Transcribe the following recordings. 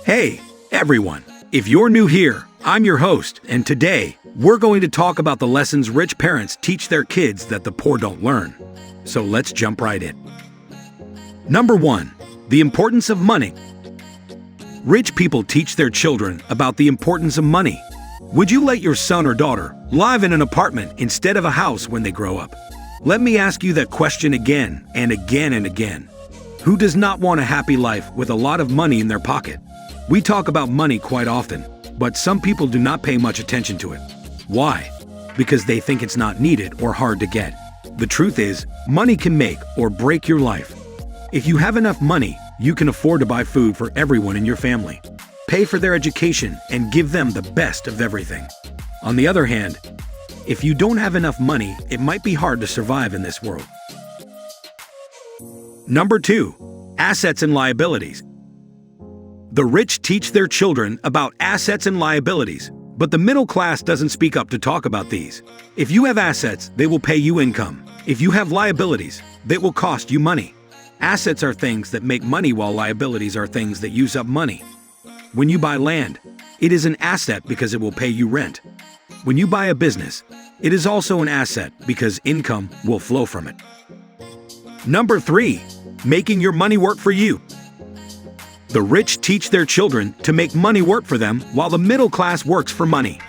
Hey, everyone. If you're new here, I'm your host, and today, we're going to talk about the lessons rich parents teach their kids that the poor don't learn. So let's jump right in. Number 1. The importance of money. Rich people teach their children about the importance of money. Would you let your son or daughter live in an apartment instead of a house when they grow up? Let me ask you that question again and again and again. Who does not want a happy life with a lot of money in their pocket? We talk about money quite often, but some people do not pay much attention to it. Why? Because they think it's not needed or hard to get. The truth is, money can make or break your life. If you have enough money, you can afford to buy food for everyone in your family, pay for their education, and give them the best of everything. On the other hand, if you don't have enough money, it might be hard to survive in this world. Number 2. Assets and liabilities. The rich teach their children about assets and liabilities, but the middle class doesn't speak up to talk about these. If you have assets, they will pay you income. If you have liabilities, they will cost you money. Assets are things that make money, while liabilities are things that use up money. When you buy land, it is an asset because it will pay you rent. When you buy a business, it is also an asset because income will flow from it. Number 3. Making your money work for you. The rich teach their children to make money work for them, while the middle class works for money.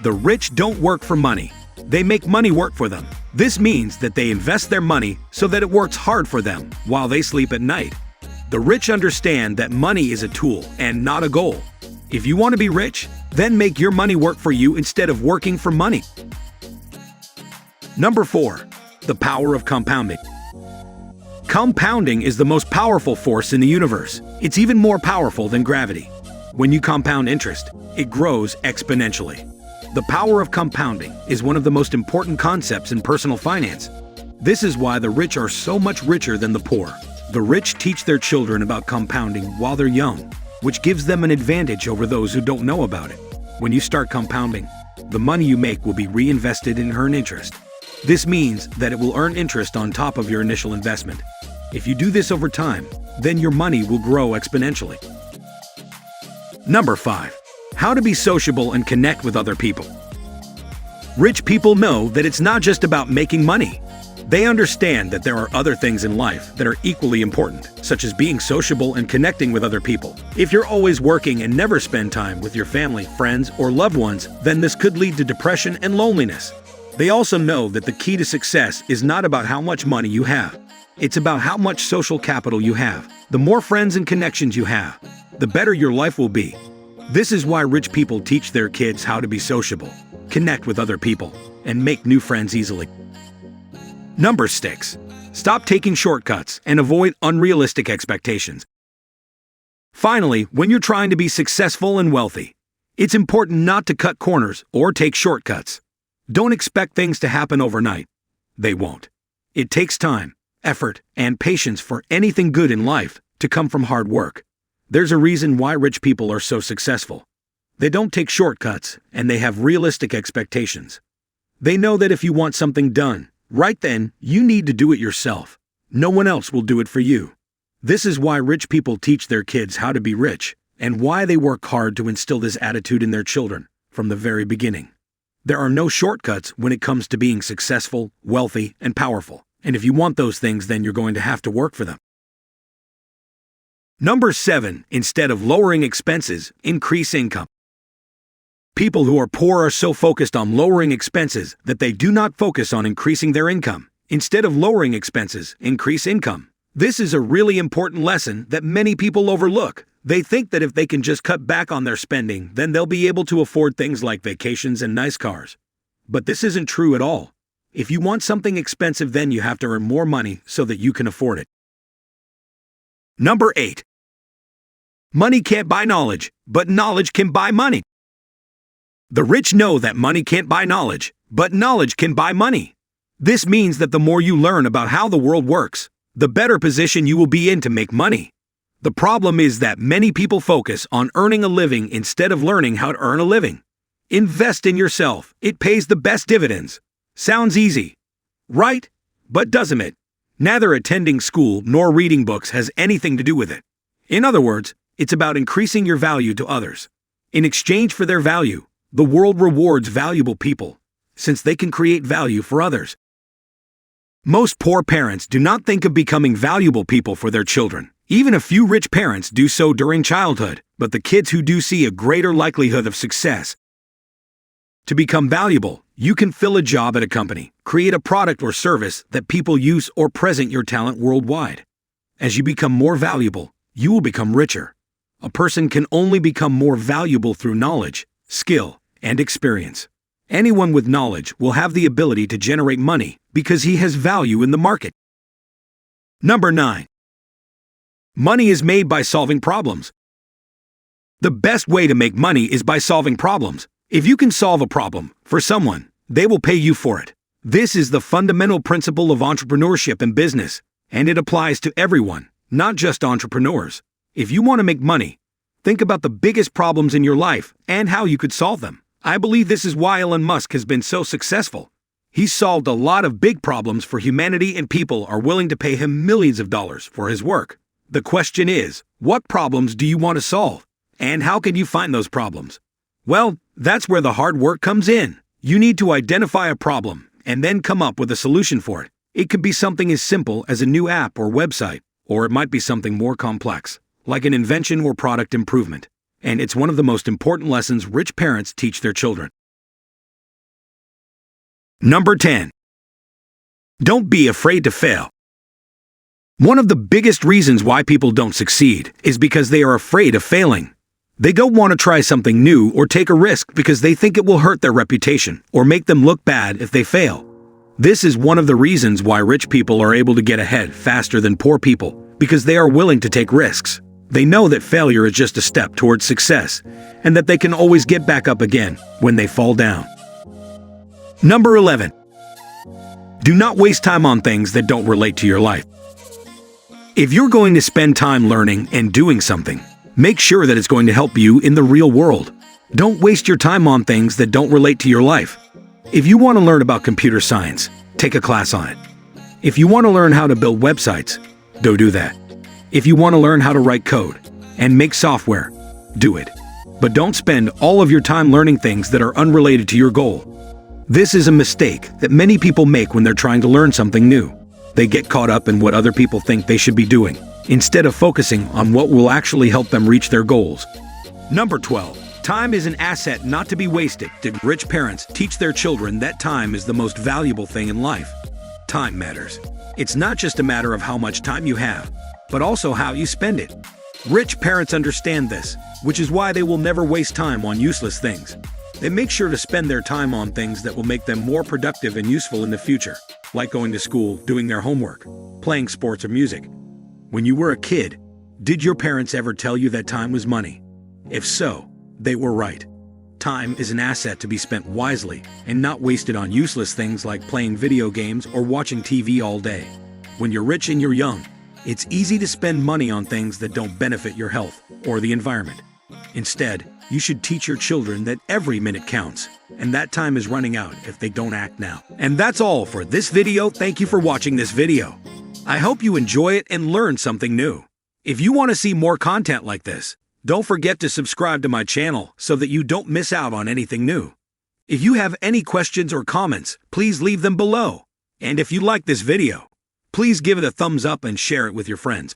The rich don't work for money. They make money work for them. This means that they invest their money so that it works hard for them while they sleep at night. The rich understand that money is a tool and not a goal. If you want to be rich, then make your money work for you instead of working for money. Number 4. The power of compounding. Compounding is the most powerful force in the universe. It's even more powerful than gravity. When you compound interest, it grows exponentially. The power of compounding is one of the most important concepts in personal finance. This is why the rich are so much richer than the poor. The rich teach their children about compounding while they're young, which gives them an advantage over those who don't know about it. When you start compounding, the money you make will be reinvested and earn interest. This means that it will earn interest on top of your initial investment. If you do this over time, then your money will grow exponentially. Number 5. How to be sociable and connect with other people. Rich people know that it's not just about making money. They understand that there are other things in life that are equally important, such as being sociable and connecting with other people. If you're always working and never spend time with your family, friends, or loved ones, then this could lead to depression and loneliness. They also know that the key to success is not about how much money you have. It's about how much social capital you have. The more friends and connections you have, the better your life will be. This is why rich people teach their kids how to be sociable, connect with other people, and make new friends easily. Number 6. Stop taking shortcuts and avoid unrealistic expectations. Finally, when you're trying to be successful and wealthy, it's important not to cut corners or take shortcuts. Don't expect things to happen overnight. They won't. It takes time, effort, and patience for anything good in life to come from hard work. There's a reason why rich people are so successful. They don't take shortcuts, and they have realistic expectations. They know that if you want something done, right then, you need to do it yourself. No one else will do it for you. This is why rich people teach their kids how to be rich, and why they work hard to instill this attitude in their children from the very beginning. There are no shortcuts when it comes to being successful, wealthy, and powerful. And if you want those things, then you're going to have to work for them. Number 7. Instead of lowering expenses, increase income. People who are poor are so focused on lowering expenses that they do not focus on increasing their income. Instead of lowering expenses, increase income. This is a really important lesson that many people overlook. They think that if they can just cut back on their spending, then they'll be able to afford things like vacations and nice cars. But this isn't true at all. If you want something expensive, then you have to earn more money so that you can afford it. Number 8. Money can't buy knowledge, but knowledge can buy money. The rich know that money can't buy knowledge, but knowledge can buy money. This means that the more you learn about how the world works, the better position you will be in to make money. The problem is that many people focus on earning a living instead of learning how to earn a living. Invest in yourself. It pays the best dividends. Sounds easy, right? But doesn't it? Neither attending school nor reading books has anything to do with it. In other words, It's about increasing your value to others. In exchange for their value, the world rewards valuable people, since they can create value for others. Most poor parents do not think of becoming valuable people for their children. Even a few rich parents do so during childhood, but the kids who do see a greater likelihood of success. To become valuable, you can fill a job at a company, create a product or service that people use, or present your talent worldwide. As you become more valuable, you will become richer. A person can only become more valuable through knowledge, skill, and experience. Anyone with knowledge will have the ability to generate money because he has value in the market. Number 9. Money is made by solving problems. The best way to make money is by solving problems. If you can solve a problem for someone, they will pay you for it. This is the fundamental principle of entrepreneurship and business, and it applies to everyone, not just entrepreneurs. If you want to make money, think about the biggest problems in your life and how you could solve them. I believe this is why Elon Musk has been so successful. He's solved a lot of big problems for humanity, and people are willing to pay him millions of dollars for his work. The question is, what problems do you want to solve? And how can you find those problems? Well, that's where the hard work comes in. You need to identify a problem and then come up with a solution for it. It could be something as simple as a new app or website, or it might be something more complex, like an invention or product improvement. And it's one of the most important lessons rich parents teach their children. Number 10. Don't be afraid to fail. One of the biggest reasons why people don't succeed is because they are afraid of failing. They don't want to try something new or take a risk because they think it will hurt their reputation or make them look bad if they fail. This is one of the reasons why rich people are able to get ahead faster than poor people, because they are willing to take risks. They know that failure is just a step towards success, and that they can always get back up again when they fall down. Number 11. Do not waste time on things that don't relate to your life. If you're going to spend time learning and doing something, make sure that it's going to help you in the real world. Don't waste your time on things that don't relate to your life. If you want to learn about computer science, take a class on it. If you want to learn how to build websites, go do that. If you want to learn how to write code and make software, do it. But don't spend all of your time learning things that are unrelated to your goal. This is a mistake that many people make when they're trying to learn something new. They get caught up in what other people think they should be doing, instead of focusing on what will actually help them reach their goals. Number 12. Time is an asset not to be wasted. Rich parents teach their children that time is the most valuable thing in life. Time matters. It's not just a matter of how much time you have, but also how you spend it. Rich parents understand this, which is why they will never waste time on useless things. They make sure to spend their time on things that will make them more productive and useful in the future, like going to school, doing their homework, playing sports or music. When you were a kid, did your parents ever tell you that time was money? If so, they were right. Time is an asset to be spent wisely and not wasted on useless things like playing video games or watching TV all day. When you're rich and you're young, it's easy to spend money on things that don't benefit your health or the environment. Instead, you should teach your children that every minute counts, and that time is running out if they don't act now. And that's all for this video. Thank you for watching this video. I hope you enjoy it and learn something new. If you want to see more content like this, don't forget to subscribe to my channel so that you don't miss out on anything new. If you have any questions or comments, please leave them below. And if you like this video, please give it a thumbs up and share it with your friends.